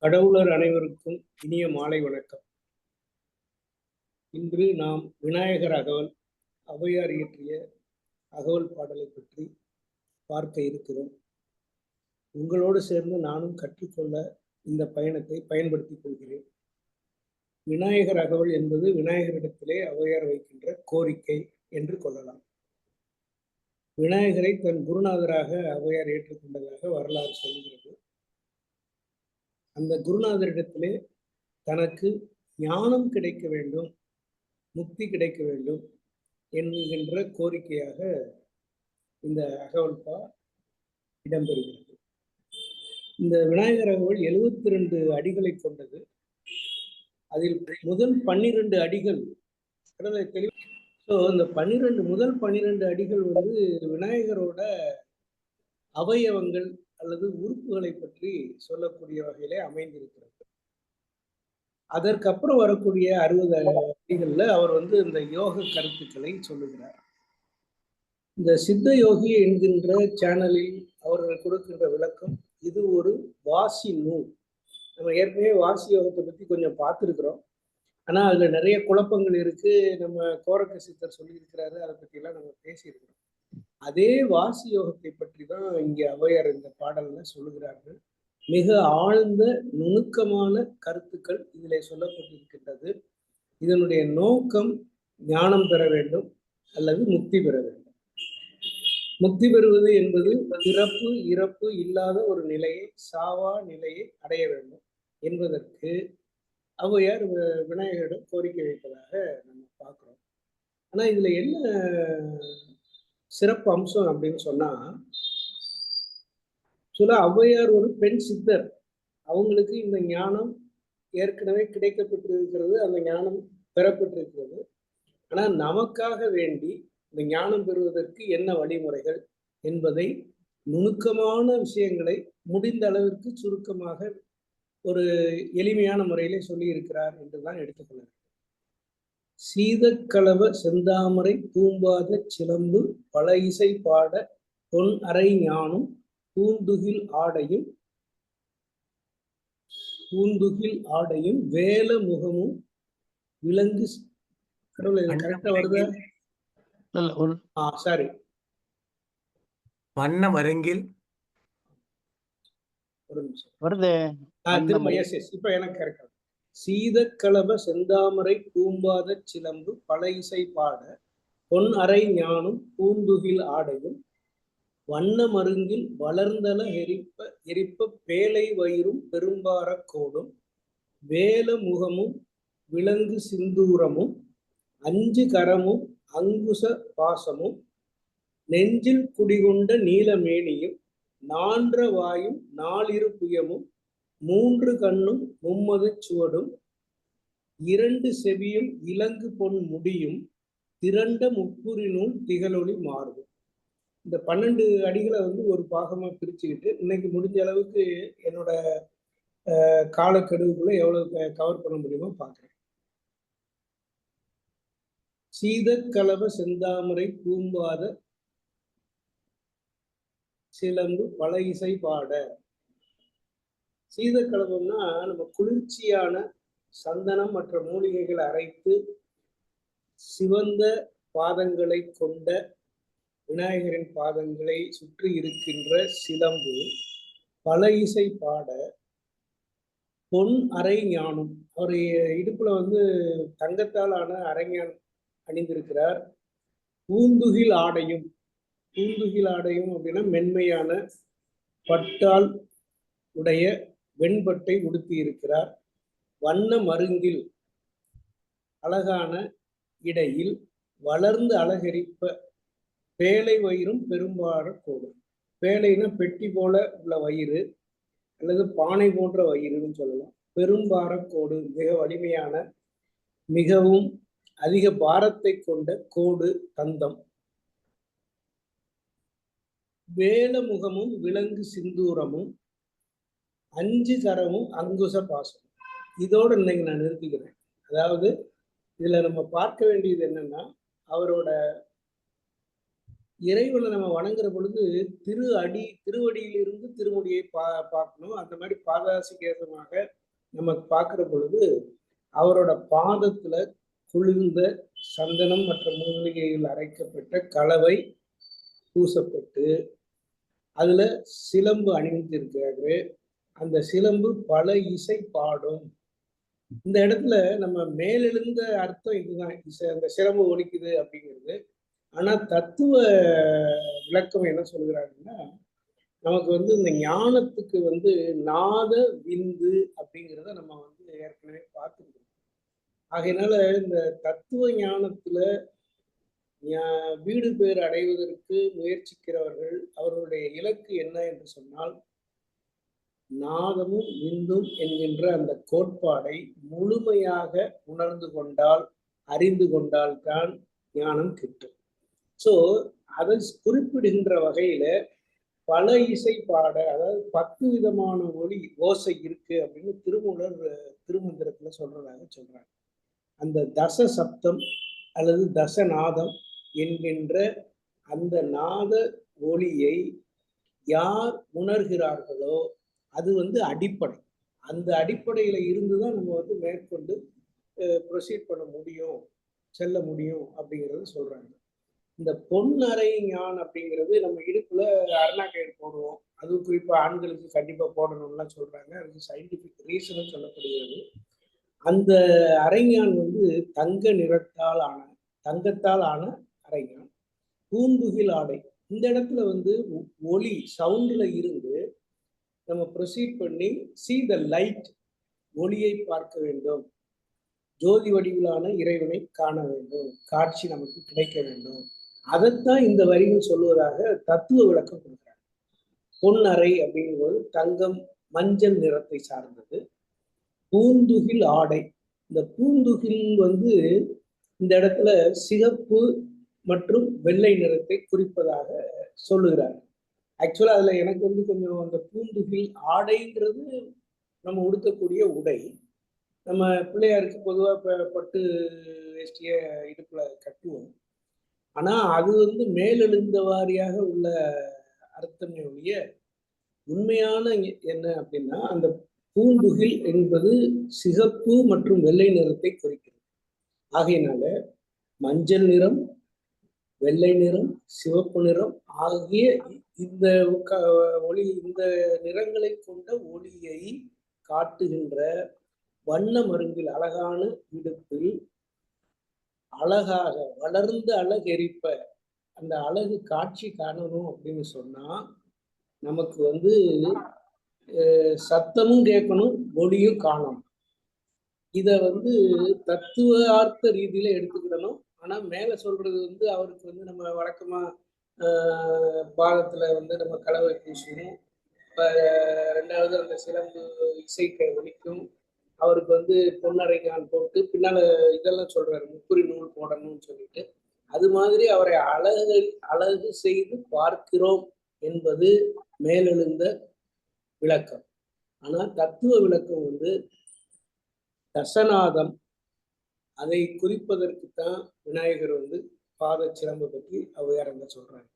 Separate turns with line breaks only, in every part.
கடவுளர் அனைவருக்கும் இனிய மாலை வணக்கம். இன்று நாம் விநாயகர் அகவல் ஔவையார் இயற்றிய அகவல் பாடலை பற்றி பார்க்க இருக்கிறோம். உங்களோடு சேர்ந்து நானும் கற்றுக்கொள்ள இந்த பயணத்தை பயன்படுத்திக் கொள்கிறேன். விநாயகர் அகவல் என்பது விநாயகரிடத்திலே ஔவையார் வைக்கின்ற கோரிக்கை என்று கொள்ளலாம். விநாயகரை தன் குருநாதராக ஔவையார் ஏற்றுக்கொண்டதாக வரலாறு சொல்கிறது. அந்த குருநாதரிடத்திலே தனக்கு ஞானம் கிடைக்க வேண்டும், முக்தி கிடைக்க வேண்டும் என்கின்ற கோரிக்கையாக இந்த அகவல்பா இடம்பெறுகிறது. இந்த விநாயகர் அகவல் 72 அடிகளை கொண்டது. அதில் முதல் 12 அடிகள் இந்த முதல் 12 அடிகள் விநாயகரோட அவயவங்கள் அல்லது உறுப்புகளை பற்றி சொல்லக்கூடிய வகையிலே அமைந்திருக்கிறது. அதற்கப்புறம் வரக்கூடிய 60 அடிகள்ல அவர் இந்த யோக கருத்துக்களை சொல்லுகிறார். இந்த சித்த யோகி என்கின்ற சேனலில் அவர்கள் கொடுக்கின்ற விளக்கம், இது ஒரு வாசி நூல். நம்ம ஏற்கனவே வாசி யோகத்தை பத்தி கொஞ்சம் பார்த்துருக்கிறோம். ஆனா அதுல நிறைய குழப்பங்கள் இருக்கு. நம்ம கோரக்க சித்தர் சொல்லியிருக்கிறாரு, அதை பத்தி எல்லாம் நம்ம பேசியிருக்கிறோம். அதே வாசி யோகத்தை பற்றி தான் இங்கே ஔவையார் இந்த பாடல்ல சொல்லுகிறார்கள். மிக ஆழ்ந்த நுணுக்கமான கருத்துக்கள் இதிலே சொல்லப்பட்டிருக்கின்றது. இதனுடைய நோக்கம் ஞானம் பெற வேண்டும் அல்லது முக்தி பெற வேண்டும். முக்தி பெறுவது என்பது பிறப்பு இறப்பு இல்லாத ஒரு நிலையை, சாவா நிலையை அடைய வேண்டும் என்பதற்கு ஔவையார் விநாயகரிடம் கோரிக்கை வைப்பதாக நம்ம பார்க்கிறோம். ஆனா இதுல என்ன சிறப்பு அம்சம் அப்படின்னு சொன்னா, ஔவையார் ஒரு பெண் சித்தர். அவங்களுக்கு இந்த ஞானம் ஏற்கனவே கிடைக்கப்பட்டிருக்கிறது, அந்த ஞானம் பெறப்பட்டிருக்கிறது. ஆனா நமக்காக வேண்டி இந்த ஞானம் பெறுவதற்கு என்ன வழிமுறைகள் என்பதை, நுணுக்கமான விஷயங்களை முடிந்த அளவிற்கு சுருக்கமாக ஒரு எளிமையான முறையிலே சொல்லி இருக்கிறார் என்றுதான் எடுத்துக்கொள்ள வேண்டும். சீதக்களவ செந்தாமரை பூம்பாத சிலம்பு பல இசை பாட பொன் அறை ஞானும் பூந்துகில் ஆடையும் வேல முகமும் விலங்கு கரெக்டா வருது. சாரி,
வண்ண மருங்கில்
ஒரு நிமிஷம் வருது. இப்ப எனக்கு கரெக்டா. சீதக்களவ செந்தாமரை பூம்பாத சிலம்பு பல இசை பாட பொன் அறை ஞானும் பூந்துகில் ஆடையும் வண்ண மருங்கில் வளர்ந்தல எரிப்ப பேலை வயிறும் பெரும்பார கோடும் வேல முகமும் விலங்கு சிந்தூரமும் அஞ்சு கரமும் அங்குச பாசமும் நெஞ்சில் குடிகொண்ட நீலமேனியும் நான்ற வாயும் நாலிரு புயமும் மூன்று கண்ணும் மும்மது சுவடும் இரண்டு செவியும் இலங்கு பொன் முடியும் திரண்ட முப்புரினும் திகழொளி மாறும். இந்த 12 அடிகளை ஒரு பாகமா பிரிச்சுக்கிட்டு இன்னைக்கு முடிஞ்ச அளவுக்கு என்னோட காலக்கெடுவுக்குள்ள எவ்வளவு கவர் பண்ண முடியுமோ பார்க்குறேன். சீதக்களவ செந்தாமரை பூம்பாத சிலம்பு பல இசை பாட. சீதக்களவம்னா நம்ம குளிர்ச்சியான சந்தனம் மற்ற மூலிகைகளை அரைத்து சிவந்த பாதங்களை கொண்ட விநாயகரின் பாதங்களை சுற்றி இருக்கின்ற சிலம்பு பல இசை பாட பொன் அரை ஞானம். அவர் இடுப்புல தங்கத்தால் ஆன அரைஞான் அணிந்திருக்கிறார். பூந்துகில் ஆடையும் அப்படின்னா மென்மையான பட்டால் உடைய வெண்பட்டை உடுத்தி இருக்கிறார். வண்ண மருங்கில் அழகான இடையில் வளர்ந்து அலகரிப்ப பேலை வயிறும் பெரும்பார கோடும். பேலைனா பெட்டி போல உள்ள வயிறு அல்லது பானை போன்ற வயிறுன்னு சொல்லலாம். பெரும்பார கோடு மிக வலிமையான, மிகவும் அதிக பாரத்தை கொண்ட கோடு தந்தம். வேல முகமும் விலங்கு சிந்தூரமும் அஞ்சு கரமும் அங்குச பாசமும். இதோடு இன்னைக்கு நான் நிறுத்திக்கிறேன். அதாவது இதுல நம்ம பார்க்க வேண்டியது என்னன்னா, அவரோட இறைவனை நம்ம வணங்குற பொழுது திருவடியிலிருந்து திருமுடியை பார்க்கணும். அந்த மாதிரி பாதாசிகேசமாக நம்ம பார்க்கிற பொழுது அவரோட பாதத்துல குளிர்ந்த சந்தனம் மற்ற மூலிகையில் அரைக்கப்பட்ட கலவை பூசப்பட்டு அதுல சிலம்பு அணிந்திருக்கிறாரு. அந்த சிலம்பு பல இசை பாடும். இந்த இடத்துல நம்ம மேலெழுந்த அர்த்தம் இதுதான், அந்த சிலம்பு ஒலிக்குது அப்படிங்கிறது. ஆனா தத்துவ விளக்கம் என்ன சொல்கிறாருன்னா, நமக்கு வந்து இந்த ஞானத்துக்கு வந்து நாத விந்து அப்படிங்கிறத நம்ம வந்து ஏற்கனவே பார்த்துருக்கோம். ஆகையினால இந்த தத்துவ ஞானத்துல வீடு பேர் அடைவதற்கு முயற்சிக்கிறவர்கள் அவர்களுடைய இலக்கு என்ன என்று சொன்னால், நாதமும் விந்தும் என்கின்ற அந்த கோட்பாடை முழுமையாக உணர்ந்து கொண்டால், அறிந்து கொண்டால் தான் ஞானம் கிட்டும். ஸோ அதை குறிப்பிடுகின்ற வகையில பல இசை பாட, அதாவது 10 விதமான ஓசை இருக்கு அப்படின்னு திருமூலர் திருமந்திரத்துல சொல்றாங்க. அந்த தச சப்தம் அல்லது தசநாதம் என்கின்ற அந்த நாத ஒளியை யார் உணர்கிறார்களோ அது வந்து அடிப்படை. அந்த அடிப்படையில இருந்துதான் நம்ம வந்து மேற்கொண்டு ப்ரொசீட் பண்ண முடியும், செல்ல முடியும் அப்படிங்கிறது சொல்றாங்க. இந்த பொன்னறை ஞான் அப்படிங்கிறது நம்ம இடுப்புல அருணாக்கயிறு போடுவோம். அதுவும் குறிப்பா ஆண்களுக்கு கண்டிப்பா போடணும்லாம் சொல்றாங்க. அதுக்கு சயின்டிபிக் ரீசனும் சொல்லப்படுகிறது. அந்த அரைஞான் வந்து தங்கத்தால் ஆன அரைஞான். பூந்துகில் ஆடை. இந்த இடத்துல வந்து ஒளி சவுண்ட்ல இருந்து நம்ம ப்ரொசீட் பண்ணி see the light, ஒளியை பார்க்க வேண்டும், ஜோதி வடிவிலான இறைவனை காண வேண்டும், காட்சி நமக்கு கிடைக்க வேண்டும். அதைத்தான் இந்த வரிகள் சொல்லுவதாக தத்துவ விளக்கம் கொடுக்கிறாங்க. பொன்னறை அப்படிங்கும்போது தங்கம் மஞ்சள் நிறத்தை சார்ந்தது. பூந்துகில் ஆடை, இந்த பூந்துகில் வந்து இந்த இடத்துல சிகப்பு மற்றும் வெள்ளை நிறத்தை குறிப்பதாக சொல்லுகிறார். ஆக்சுவலா அதுல எனக்கு வந்து கொஞ்சம் அந்த பூந்துகில் ஆடைங்கிறது நம்ம உடுத்தக்கூடிய உடை. நம்ம பிள்ளையாருக்கு பொதுவாக பட்டு வேஷ்டிய இடுப்புல கட்டுவோம். ஆனா அது வந்து மேலெழுந்த வாரியாக உள்ள அர்த்தமே ஒழிய உண்மையான என்ன அப்படின்னா, அந்த பூந்துகில் என்பது சிகப்பு மற்றும் வெள்ளை நிறத்தை குறிக்கிறது. ஆகையினால மஞ்சள் நிறம், வெள்ளை நிறம், சிவப்பு நிறம் ஆகிய இந்த இந்த நிறங்களை கொண்ட ஒளியை காட்டுகின்ற வண்ண மருங்கில் அழகான இடுப்பில் அழகாக வளர்ந்து அழகெரிப்ப அந்த அழகு காட்சி காணணும் அப்படின்னு சொன்னா நமக்கு வந்து சத்தமும் கேட்கணும், ஒளியும் காணணும். இத வந்து தத்துவார்த்த ரீதியில எடுத்துக்கிடணும். ஆனா மேல சொல்றது வந்து அவருக்கு வந்து நம்ம வழக்கமா பாதத்துல வந்து நம்ம கலவை பூசணும். ரெண்டாவது அந்த சிலம்பு இசைக்க ஒலிக்கும். அவருக்கு வந்து பொன்னரைக்கான் போட்டு பின்னால இதெல்லாம் சொல்றாரு, முக்குறி நூல் போடணும்னு சொல்லிட்டு. அது மாதிரி அவரை அழகு செய்து பார்க்கிறோம் என்பது மேலெழுந்த விளக்கம். ஆனா தத்துவ விளக்கம் வந்து தசநாதம், அதை குறிப்பதற்குத்தான் விநாயகர் வந்து பாத சிலம்பை பற்றி ஔவையார் சொல்றாங்க.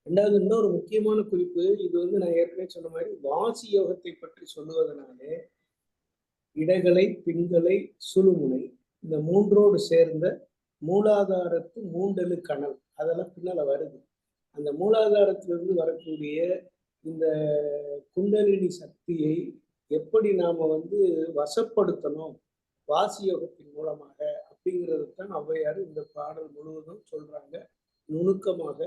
ரெண்டாவது இன்னொரு முக்கியமான குறிப்பு, இது வந்து நான் ஏற்கனவே சொன்ன மாதிரி வாசி யோகத்தை பற்றி சொல்லுவதனாலே இடகலை, பின்கலை, சுழுமுனை இந்த மூன்றோடு சேர்ந்த மூலாதாரத்து மூண்டலு கணல் அதெல்லாம் பின்னால வருது. அந்த மூலாதாரத்திலிருந்து வரக்கூடிய இந்த குண்டலினி சக்தியை எப்படி நாம வந்து வசப்படுத்தணும் வாசி யோகத்தின் மூலமாக அப்படிங்கிறது தான் ஔவையார் இந்த பாடல் முழுவதும் சொல்றாங்க. நுணுக்கமாக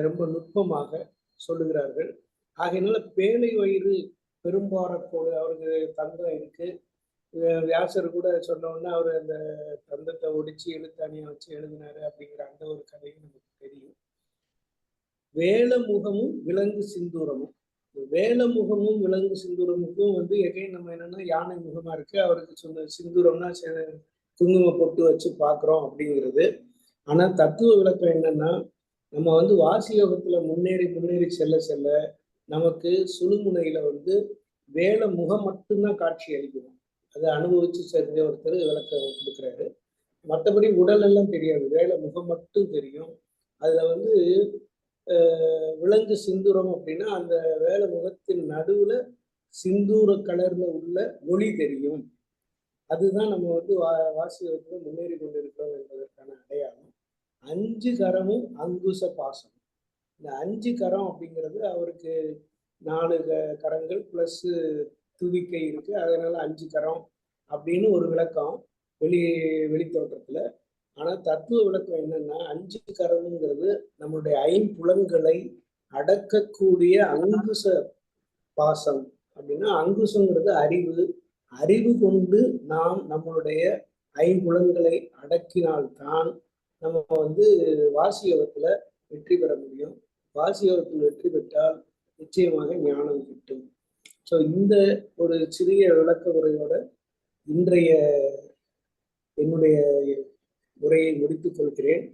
ரொம்ப நுட்பமாக சொல்லுகிறார்கள். ஆகையினால பேழை வயிறு பெரும்பாரக்கோடு அவருக்கு தந்தம் இருக்கு. வியாசர் கூட சொன்னோன்னா அவர் அந்த தந்தத்தை ஒடிச்சு எழுத்தாணியை வச்சு எழுதினாரு அப்படிங்கிற அந்த ஒரு கதையும் நமக்கு தெரியும். வேலமுகமும் விலங்கு சிந்தூரமும், வேலமுகமும் விலங்கு சிந்தூரமுக்கும் வந்து எகைன் நம்ம என்னன்னா யானை முகமா இருக்கு, அவருக்கு சொன்ன சிந்தூரம்னா குங்கும பொட்டு வச்சு பார்க்குறோம் அப்படிங்கிறது. ஆனா தத்துவ விளக்கம் என்னன்னா, நம்ம வந்து வாசி யோகத்துல முன்னேறி செல்ல செல்ல நமக்கு சுழுமுனையில வந்து வேல முகம் மட்டும்தான் காட்சி அளிக்கணும். அதை அனுபவிச்சு செஞ்ச ஒருத்தர் விளக்கம் கொடுக்குறாரு. மற்றபடி உடல் எல்லாம் தெரியாது, வேலை முகம் மட்டும் தெரியும். அதுல வந்து விலங்கு சிந்தூரம் அப்படின்னா அந்த வேலை முகத்தின் நடுவுல சிந்தூர கலர்ல உள்ள ஒளி தெரியும். அதுதான் நம்ம வந்து வாசியத்துல முன்னேறி கொண்டிருக்கிறோம் என்பதற்கான அடையாளம். 5 கரமும் அங்குச பாசம். இந்த 5 கரம் அப்படிங்கிறது அவருக்கு 4 கரங்கள் பிளஸ் துதிக்கை இருக்கு, அதனால 5 கரம் அப்படின்னு ஒரு விளக்கம் வெளித்தோற்றத்துல. ஆனா தத்துவ விளக்கம் என்னன்னா 5 கரம்ங்கிறது நம்மளுடைய ஐம்புலன்களை அடக்கக்கூடிய அங்குச பாசம். அப்படின்னா அங்குசங்கிறது அறிவு. அறிவு கொண்டு நாம் நம்மளுடைய ஐம்புலன்களை அடக்கினால்தான் நம்ம வந்து வாசியவத்துல வெற்றி பெற முடியும். வாசியவத்தில் வெற்றி பெற்றால் நிச்சயமாக ஞானம் கிட்டும். ஸோ இந்த ஒரு சிறிய விளக்க உரையோட இன்றைய என்னுடைய உரையை முடித்துக் கொள்கிறேன்.